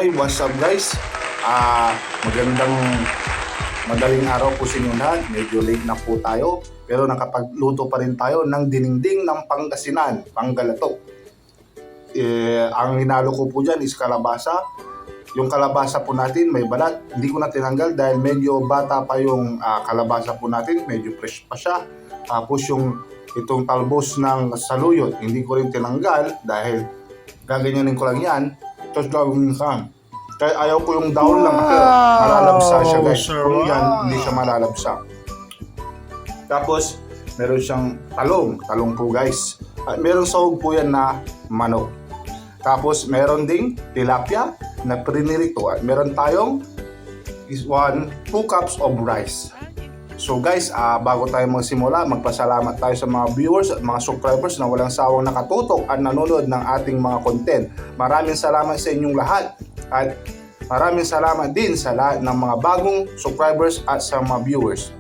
Hi, what's up guys? Magandang madaling araw po sa inyo lahat. Medyo late na po tayo, pero nakapagluto pa rin tayo ng dinengdeng ng Pangasinan, Panggalatok. Ang hinalo ko po dyan is kalabasa. Yung kalabasa po natin may balat, hindi ko na tinanggal dahil medyo bata pa yung kalabasa po natin, medyo fresh pa siya. Tapos itong talbos ng saluyot, hindi ko rin tinanggal dahil gaganyanin ko lang yan. Tapos gagawin ka. Kaya ayaw ko yung down lang kasi malalabsa siya guys. Kung yan, hindi siya malalabsa. Tapos, meron siyang talong po guys. At meron sahog po yan na manok. Tapos, meron ding tilapia na prinirito. At meron tayong 2 cups of rice. So guys, bago tayo magsimula, magpasalamat tayo sa mga viewers at mga subscribers na walang sawang nakatutok at nanonood ng ating mga content. Maraming salamat sa inyong lahat at maraming salamat din sa lahat ng mga bagong subscribers at sa mga viewers.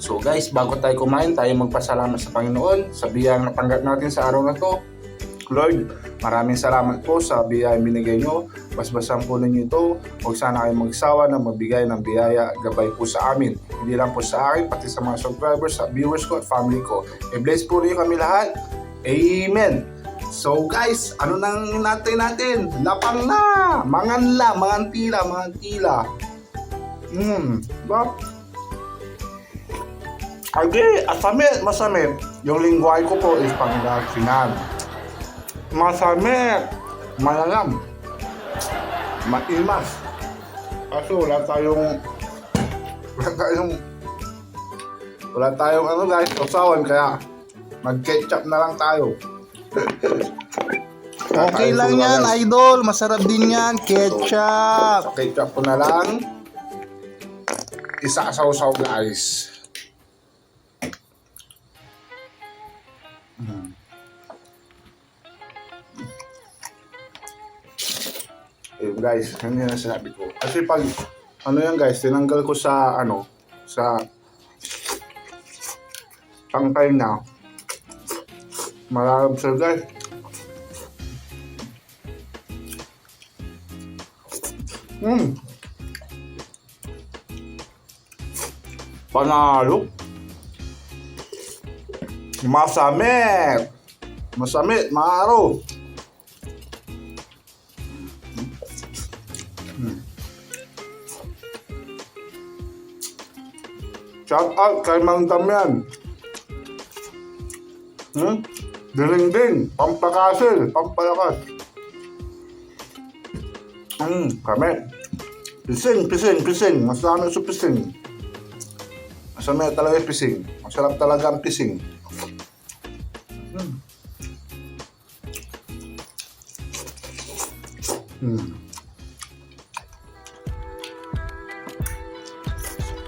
So guys, bago tayo kumain, tayo magpasalamat sa Panginoon sa biyayang natanggap natin sa araw na to. Lord, maraming salamat po sa biyaya binigay nyo. Basbasan po ninyo ito. Huwag sana kayo magsawa na magbigay ng biyaya gabay po sa amin. Hindi lang po sa akin, pati sa mga subscribers, sa viewers ko at family ko. I-bless po rin kami lahat. Amen. So guys, ano nang hinatay natin? Lapang na! Mangan tila. Diba? Okay, masamit. Yung lingwahe ko po is Pangasinan. Masamit, malalam, maimas. Kaso wala tayong ano guys, usawan, kaya mag-ketchup na lang tayo. Okay lang yan, idol. Masarap din yan, ketchup. Sa ketchup ko na lang. Isa-saw-saw guys. Guys, ano yung sinabi ko? Kasi pag, yan guys, tinanggal ko sa, sa tangkay na, malalabsal guys. Panalo. Masamit, maaro. Shout out kay Mang Damian. Dinengdeng, pampakasil, pampalakas. Kami. Pising. Masama sa pising. Masama talaga yung pising. Masarap talaga ang pising.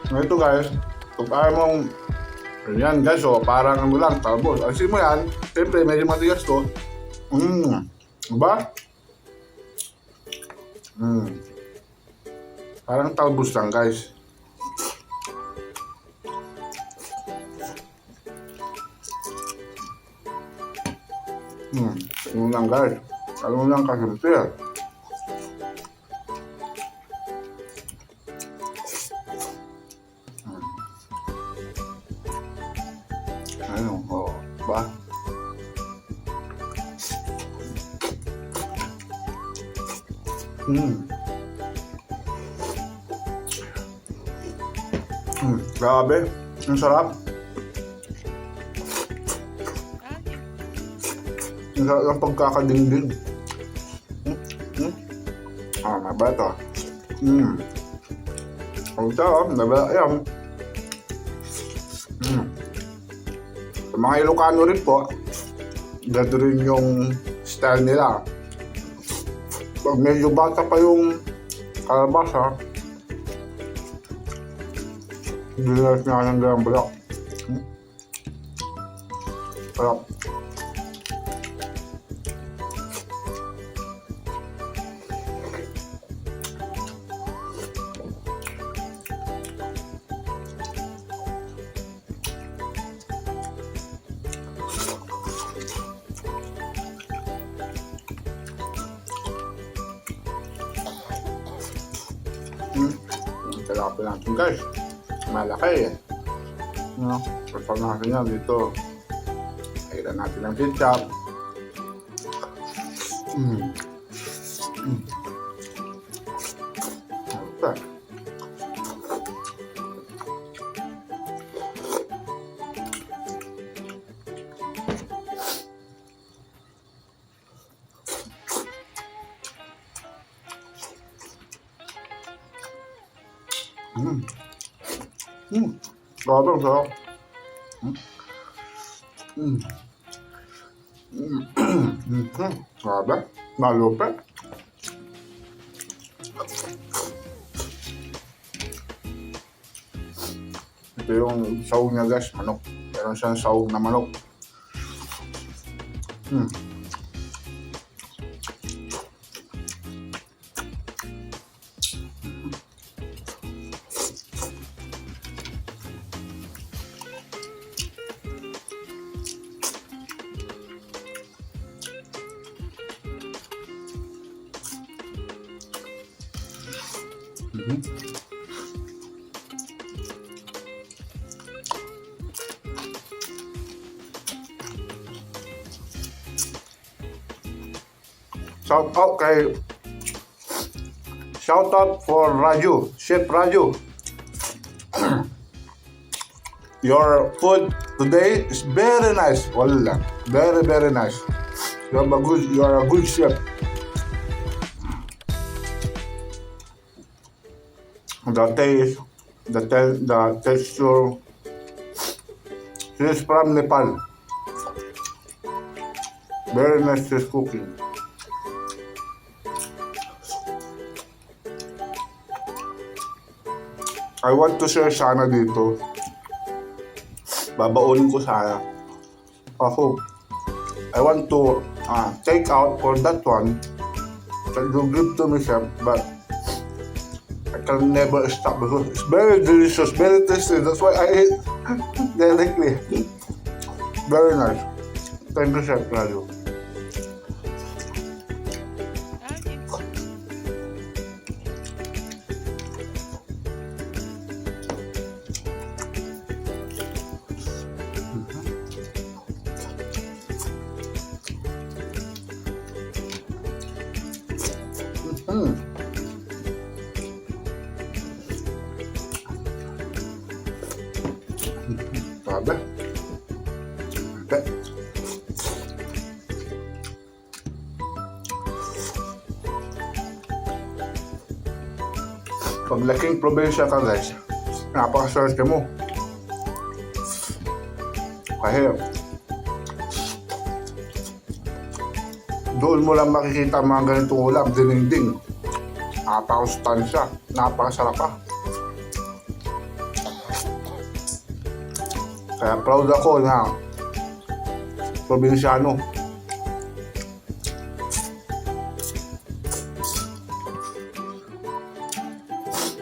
Ito guys, kung ayaw mong yan guys, parang ano lang, talbos. Alisin mo yan, siyempre medyo matigas to. Diba? Parang talbos lang guys. Ano lang guys, ano lang kasimple. Ba? Grabe, ang sarap. Ang sarap ng pagkakadingding. Mabata. Ang sarap, nabala yan. Sa mga Ilocano rin po, ganda rin yung style nila. Pag medyo bata pa yung kalabasa, dinilas nga ng ganang bulak. Sarap. Tilapia natin guys. Malaki eh. No? Pagpag natin yan dito. Kailan natin ang ketchup. Okay. Grabe ang sarap. Grabe. Malupit. Ito yung sahog niya guys, manok. Meron siyang sahog na manok. Shout out for Raju, Chef Raju. Your food today is very nice. Wala. Very, very nice. You are a good chef. The taste, the texture. She is from Nepal. Very nice she's cooking. I want to share sana dito. Babaunin ko sana. Ako, I want to take out for that one. You give to me, chef, but I can never stop because it's very delicious, very tasty. That's why I eat directly. Very nice. Thank you, Chef Raju. Grabe. Okay. Pag laking probinsya ka guys, napakaswerte mo. Kasi doon mo lang makikita mga ganitong ulam, dinding. Napakasustansya, napakasarap pa. Kaya proud ako na probinsyano.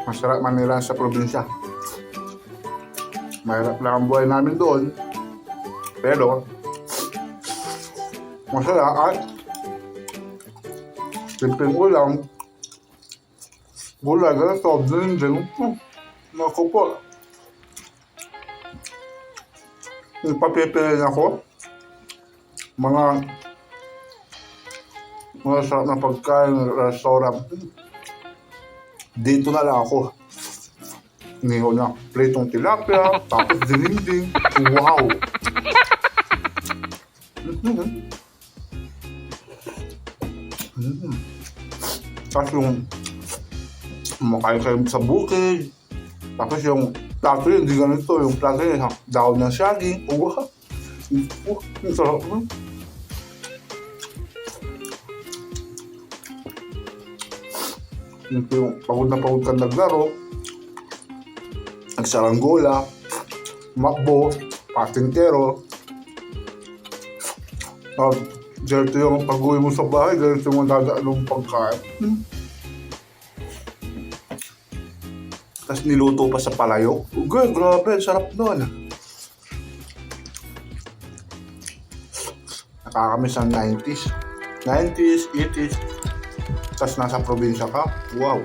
Masarap manira sa probinsya. Mahirap lang ang buhay namin doon. Pero masarap at simpleng ulam. Gulay, ganito, dinding. Naku po. Papipiliin ako mga sarap na pagkain restaurant. Dito na lang ako. Inihaw na pritong tilapia, tapos dinding. Wow! Tapos yung makain kayo sa bukid. Tapos yung plato yun, hindi ganito. Yung plato yun, daon ng saging. Wow! Ang sarap mo. Yung pagod na pagod kang naglaro. Nagsaranggola. Makbo. Patintero. Ganito yung pag-uwi mo sa bahay. Ganito yung dadaan ng pagkain. Tapos niluto pa sa palayok. Okay, grabe, sarap nun. Nakakamiss ang 90s. 90s, 80s. Tapos nasa probinsya ka. Wow.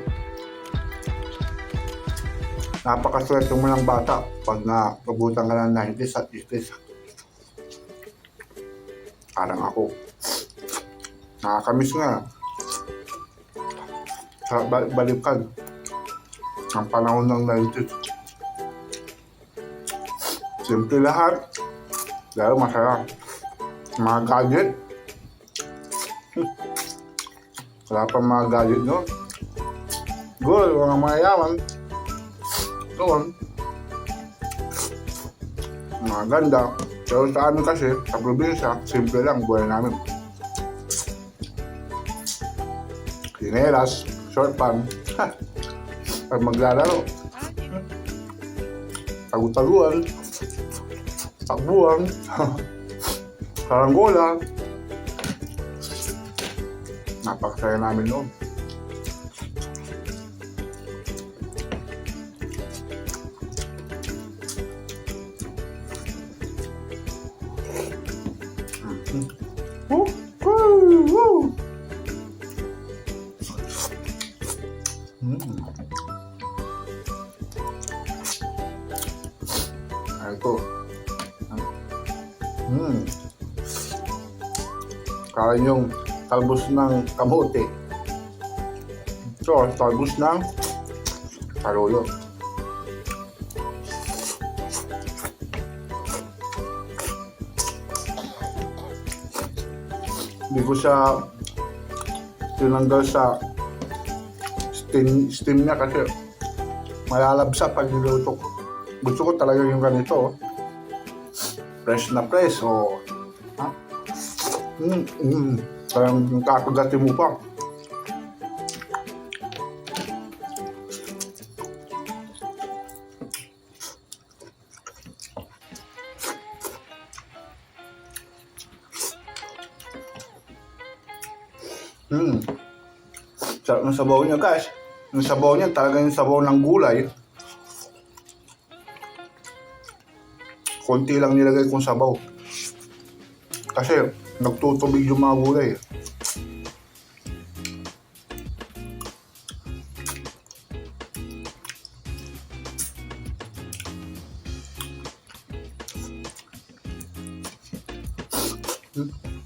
Napakaswerte mo ng bata pag nakabutan ka ng 90s at 80s. Parang ako. Nakakamiss nga. Sa balikan. Ang panahon ng 90s. Simple lahat. Dahil masaya. Mga gadget. Wala pa mga gadget no? Good, mga mayayaman. Doon. Mga ganda. Pero sa amin kasi, sa probinsya, simple lang buhay namin. Sinelas, short pants, pag maglalaro. Tagu-taguan, takbuhan, saranggola. Napakasaya namin noon. Woo! Woo! Woo! Ito. Kaya yung talbos ng kamote. Ito, talbos ng karolo. Hindi ko siya tinanggal sa steam niya kasi malalabsa pag niluto ko. Gusto ko talaga yung ganito. Fresh na fresh. Oh. Ha? Parang kakagati mo pa. Sarap ng sabaw niya guys. Yung sabaw niya talaga yung sabaw ng gulay. Konti lang nilagay kong sabaw. Kasi nagtutubig yung mga gulay.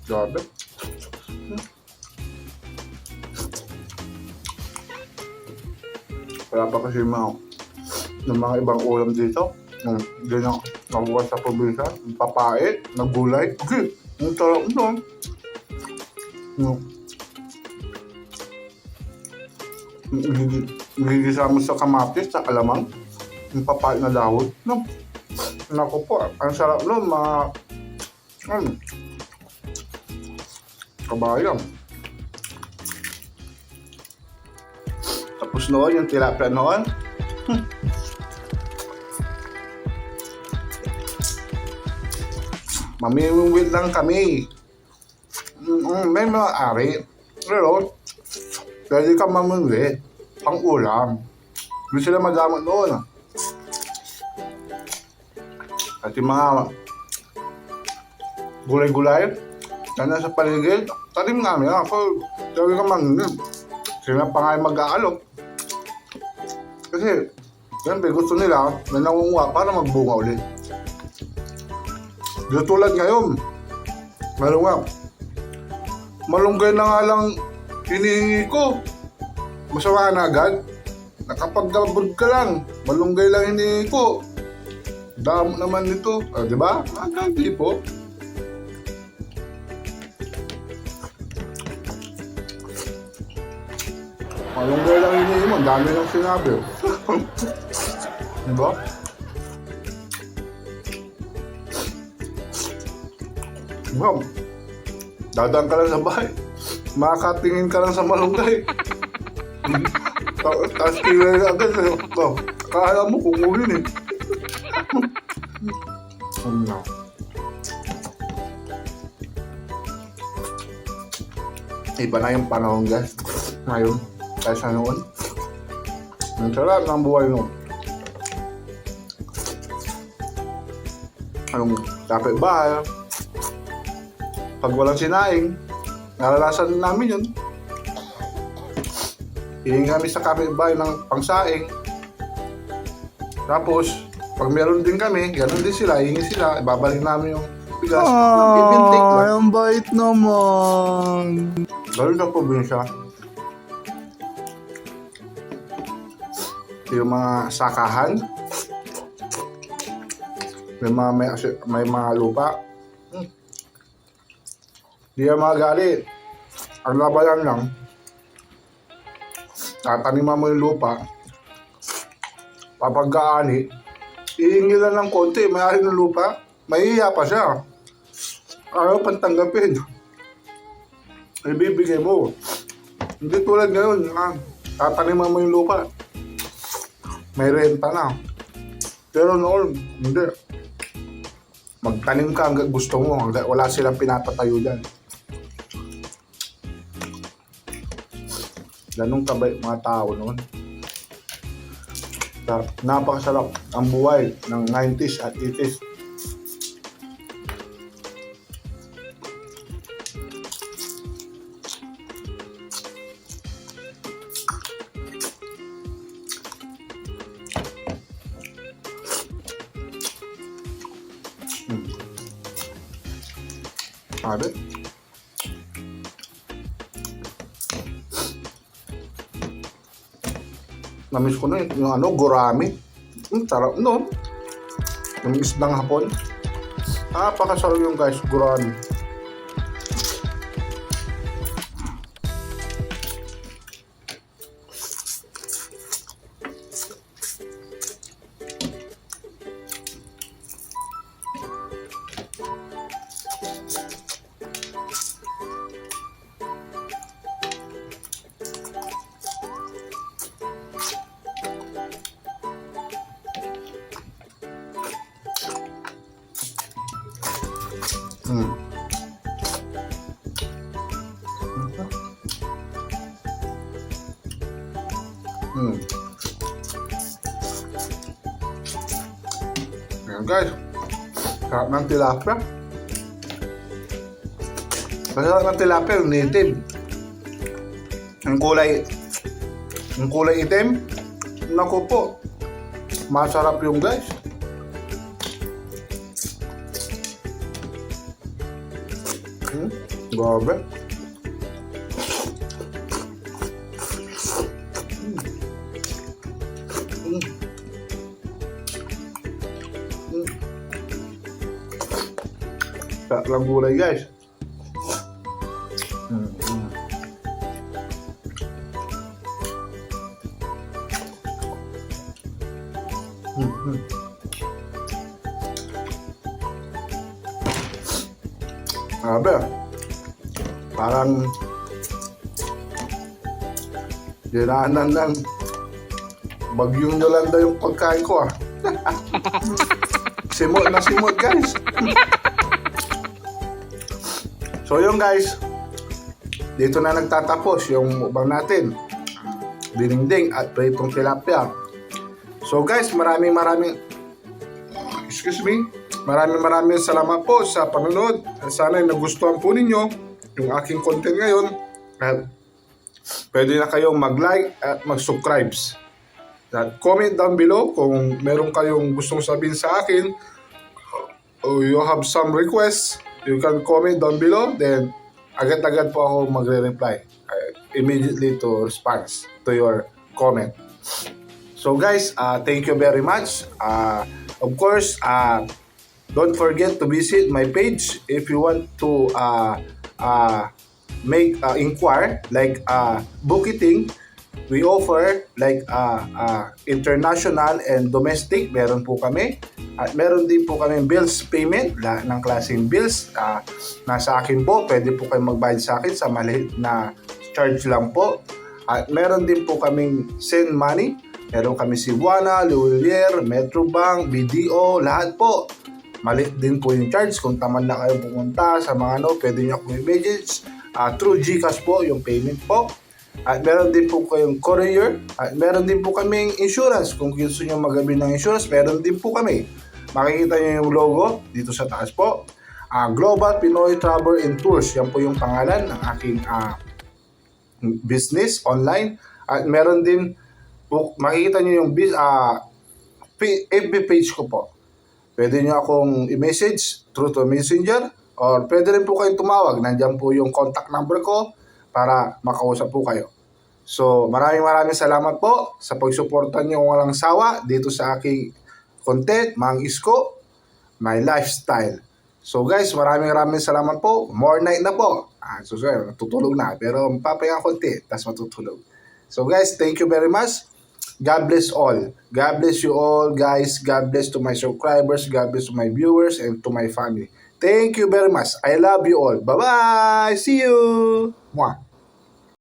Grabe. Wala pa kasi yung mga ibang ulam dito. Yung ganyan nakuha sa probinsya. Yung papait, na gulay. Okay, yung sarap ito. Nagigisa mo sa kamatis, sa alamang. Yung papait na dahon. No. Naku po, ang sarap nun, mga kabayang. Tapos noon, yung tilapia noon. Mamimingwit lang kami. May mga ari. Pero, pwede ka mamingwit. Pang ulam. Hindi sila madamot noon. At yung mga gulay-gulay na nasa paligid, tanim namin. Ako, pwede ka mamingwit. Sila pa nga mag-aalok. Kasi, siyempre gusto nila na nangunguha para magbunga ulit. Dito tulad ngayon, malunggay na nga lang hinihingi ko. Masama na agad. Nakapag-abroad ka lang, malunggay lang hinihingi ko. Damo naman nito. Di ba? Magandi po. Malunggay lang hinihingi mo, dami lang sinabi. Diba? Ma'am, dadaan ka lang sa bahay. Makakatingin ka lang sa malunggay. Tapos kilay agad. Kala mo kung uwin eh. Ano? Iba na yung panahon guys. Ngayon, kaysa noon. Ang sarap ng buhay noon. Anong dapat bahay? Pag walang sinaing, naranasan namin yun. Hihingi kami sa kapitbahay ng pangsaing. Tapos, pag meron din kami, ganun din sila, hingi sila, ibabalik namin yung bigas. Ah, Give and take lang. ang bait naman. Ganun sa probinsya. Yung mga sakahan, may mga lupa. Di yan magalit. Ang labanan lang, tataniman mo yung lupa, papagkaani, ihingi lang ng konti, may-ari ng lupa, mahihiya pa siya. Ayaw pang tanggapin. Ibibigay mo. Hindi tulad ngayon, tataniman mo yung lupa, may renta na. Pero noon, hindi. Magtanim ka hanggang gusto mo, hanggang wala silang pinapatayo dyan. Ganun kabait mga tao noon. Napakasarap ang buhay ng 90s at 80s. Sabi? Namiss ko na yung gurami. Sarap no? Yung isdang hapon. Napakasarap yung guys, gurami. Ayan guys, sarap ng tilapia. Masarap ng tilapia, yung native. Yung kulay itim. Naku po, masarap yung guys. Grabe. Sarap lang gulay guys. Grabe. Parang dinaanan ng bagyong Yolanda yung pagkain ko Simot na simot guys. So yun guys, dito na nagtatapos yung mukbang natin. Dinengdeng at pritong tilapia. So guys, maraming salamat po sa panonood. Sana nagustuhan po ninyo yung aking content ngayon. At pwede na kayong mag-like at mag-subscribe. At comment down below kung meron kayong gustong sabihin sa akin or you have some requests. You can comment down below, then agad-agad po ako magre-reply immediately to response to your comment. So guys, thank you very much. Of course, don't forget to visit my page if you want to inquire like bookkeeping. We offer like international and domestic, meron po kami. At meron din po kami bills payment ng klaseng bills. Nasa akin po, pwede po kayo magbayad sa akin sa maliit na charge lang po. At meron din po kaming send money. Meron kami Cebuana, Luwilier, Metrobank, BDO, lahat po. Maliit din po yung charge. Kung tamad na kayo pumunta sa mga pwede nyo akong i-message. Through GCash po yung payment po. At meron din po kayong courier. At meron din po kaming insurance. Kung gusto nyo magabi ng insurance, meron din po kami. Makikita nyo yung logo dito sa taas po. Global Pinoy Travel and Tours. Yan po yung pangalan ng aking business online. At meron din po, makikita nyo yung FB page ko po. Pwede nyo akong i-message through to Messenger or pwede rin po kayong tumawag. Nandiyan po yung contact number ko para makausap po kayo. So, maraming salamat po sa pagsuporta nyo walang sawa dito sa aking content, Mang Isko, my lifestyle. So guys, maraming salamat po. More night na po. So sir, tutulog na. Pero papahinga konti, tas matutulog. So guys, thank you very much. God bless all. God bless you all, guys. God bless to my subscribers. God bless to my viewers and to my family. Thank you very much. I love you all. Bye-bye. See you. Mwah.